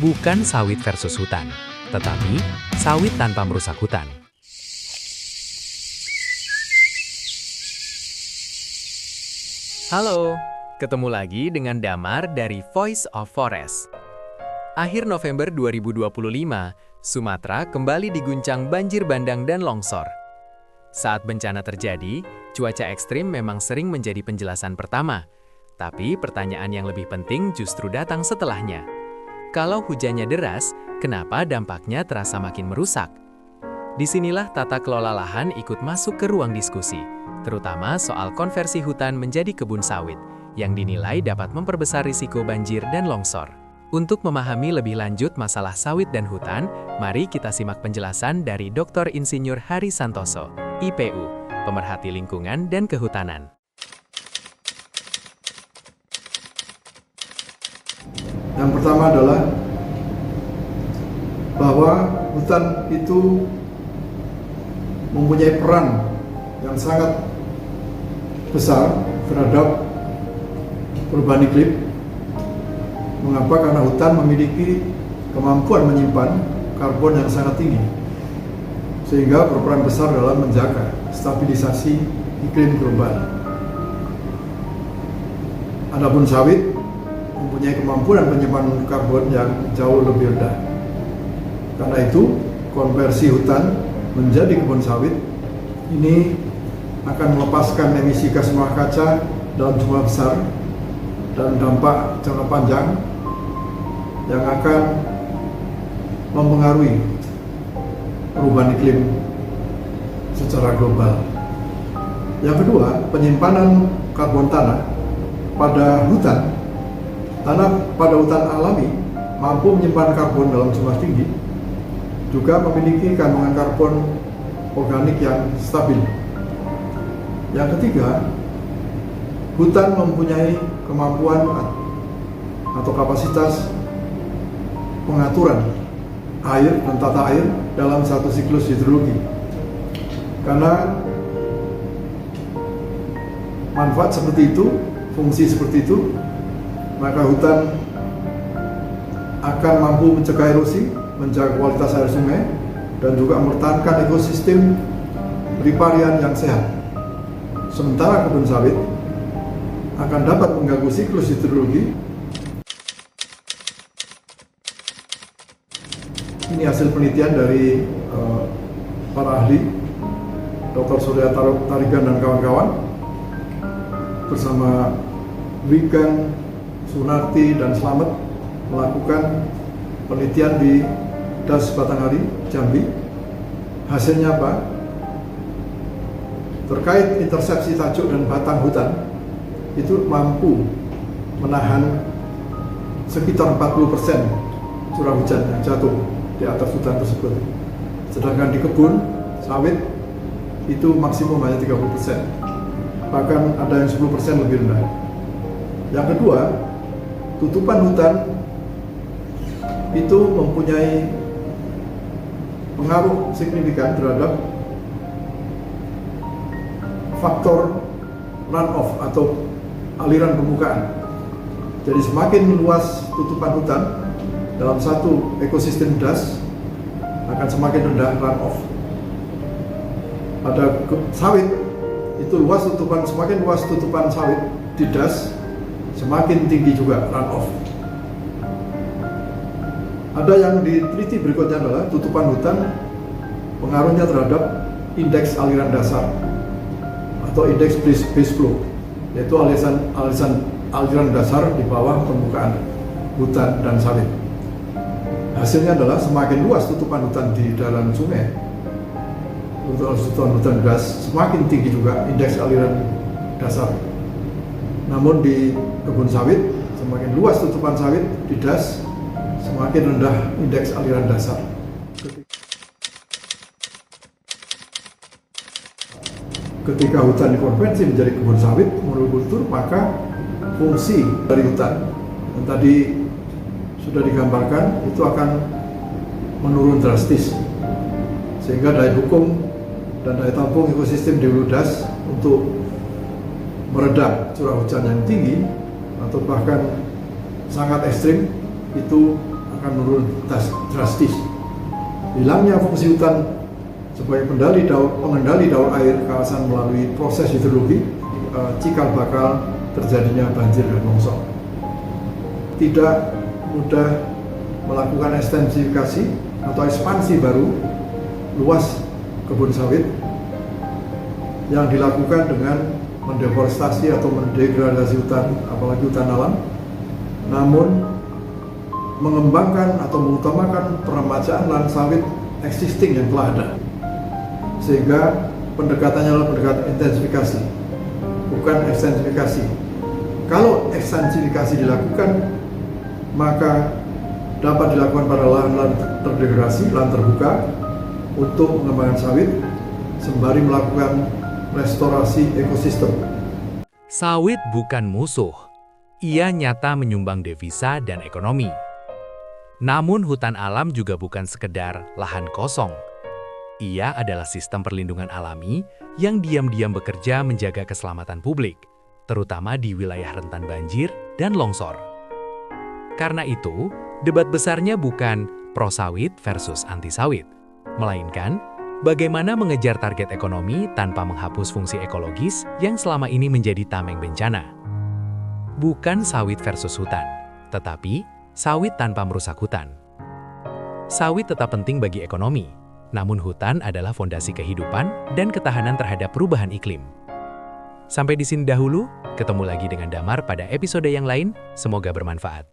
Bukan sawit versus hutan, tetapi sawit tanpa merusak hutan. Halo, ketemu lagi dengan Damar dari Voice of Forest. Akhir November 2025, Sumatera kembali diguncang banjir bandang dan longsor. Saat bencana terjadi, cuaca ekstrim memang sering menjadi penjelasan pertama. Tapi pertanyaan yang lebih penting justru datang setelahnya. Kalau hujannya deras, kenapa dampaknya terasa makin merusak? Disinilah tata kelola lahan ikut masuk ke ruang diskusi, terutama soal konversi hutan menjadi kebun sawit, yang dinilai dapat memperbesar risiko banjir dan longsor. Untuk memahami lebih lanjut masalah sawit dan hutan, mari kita simak penjelasan dari Dr. Insinyur Hari Santoso, IPU, pemerhati lingkungan dan kehutanan. Yang pertama adalah bahwa hutan itu mempunyai peran yang sangat besar terhadap perubahan iklim. Mengapa? Karena hutan memiliki kemampuan menyimpan karbon yang sangat tinggi, sehingga berperan besar dalam menjaga stabilisasi iklim global. Adapun sawit mempunyai kemampuan menyimpan karbon yang jauh lebih rendah. Karena itu, konversi hutan menjadi kebun sawit ini akan melepaskan emisi gas rumah kaca dalam jumlah besar dan dampak jangka panjang yang akan mempengaruhi perubahan iklim secara global. Yang kedua, penyimpanan karbon tanah pada hutan. Tanah pada hutan alami mampu menyimpan karbon dalam jumlah tinggi, juga memiliki kandungan karbon organik yang stabil. Yang ketiga, hutan mempunyai kemampuan atau kapasitas pengaturan air dan tata air dalam satu siklus hidrologi. Karena manfaat seperti itu, fungsi seperti itu, maka hutan akan mampu mencegah erosi, menjaga kualitas air sungai, dan juga mempertahankan ekosistem riparian yang sehat. Sementara kebun sawit akan dapat mengganggu siklus hidrologi. Ini hasil penelitian dari para ahli, Dr. Surya Tarigan dan kawan-kawan, bersama Wigan, Sunarti, dan Slamet melakukan penelitian di Das Batanghari, Jambi. Hasilnya apa? Terkait intersepsi tajuk dan batang hutan, itu mampu menahan sekitar 40% curah hujan yang jatuh di atas hutan tersebut. Sedangkan di kebun sawit itu maksimum hanya 30%. Bahkan ada yang 10% lebih rendah. Yang kedua, tutupan hutan itu mempunyai pengaruh signifikan terhadap faktor runoff atau aliran permukaan. Jadi semakin luas tutupan hutan dalam satu ekosistem das, akan semakin rendah runoff. Pada sawit itu semakin luas tutupan sawit di das, semakin tinggi juga runoff. Ada yang diteliti berikutnya adalah tutupan hutan pengaruhnya terhadap indeks aliran dasar atau indeks base flow, yaitu aliran dasar di bawah permukaan hutan dan sawit. Hasilnya adalah semakin luas tutupan hutan di dalam sungai, tutupan hutan gas, semakin tinggi juga indeks aliran dasar. Namun di kebun sawit, semakin luas tutupan sawit di das, semakin rendah indeks aliran dasar. Ketika hutan dikonversi menjadi kebun sawit, monokultur, maka fungsi dari hutan yang tadi sudah digambarkan itu akan menurun drastis, sehingga daya dukung dan daya tampung ekosistem di hulu das untuk meredam curah hujan yang tinggi atau bahkan sangat ekstrim itu akan menurun drastis. Hilangnya fungsi hutan sebagai pengendali daur air kawasan melalui proses hidrologi cikal bakal terjadinya banjir dan longsor. Tidak mudah melakukan ekstensifikasi atau ekspansi baru luas kebun sawit yang dilakukan dengan mendeforestasi atau mendegradasi hutan, apalagi hutan alam, namun mengembangkan atau mengutamakan peremajaan lahan sawit existing yang telah ada, sehingga pendekatannya adalah pendekatan intensifikasi, bukan ekstensifikasi. Kalau ekstensifikasi dilakukan, maka dapat dilakukan pada lahan-lahan terdegradasi, lahan terbuka, untuk mengembangkan sawit, sembari melakukan restorasi ekosistem. Sawit bukan musuh. Ia nyata menyumbang devisa dan ekonomi. Namun hutan alam juga bukan sekedar lahan kosong. Ia adalah sistem perlindungan alami yang diam-diam bekerja menjaga keselamatan publik, terutama di wilayah rentan banjir dan longsor. Karena itu, debat besarnya bukan pro-sawit versus anti-sawit, melainkan bagaimana mengejar target ekonomi tanpa menghapus fungsi ekologis yang selama ini menjadi tameng bencana. Bukan sawit versus hutan, tetapi sawit tanpa merusak hutan. Sawit tetap penting bagi ekonomi, namun hutan adalah fondasi kehidupan dan ketahanan terhadap perubahan iklim. Sampai di sini dahulu, ketemu lagi dengan Damar pada episode yang lain, semoga bermanfaat.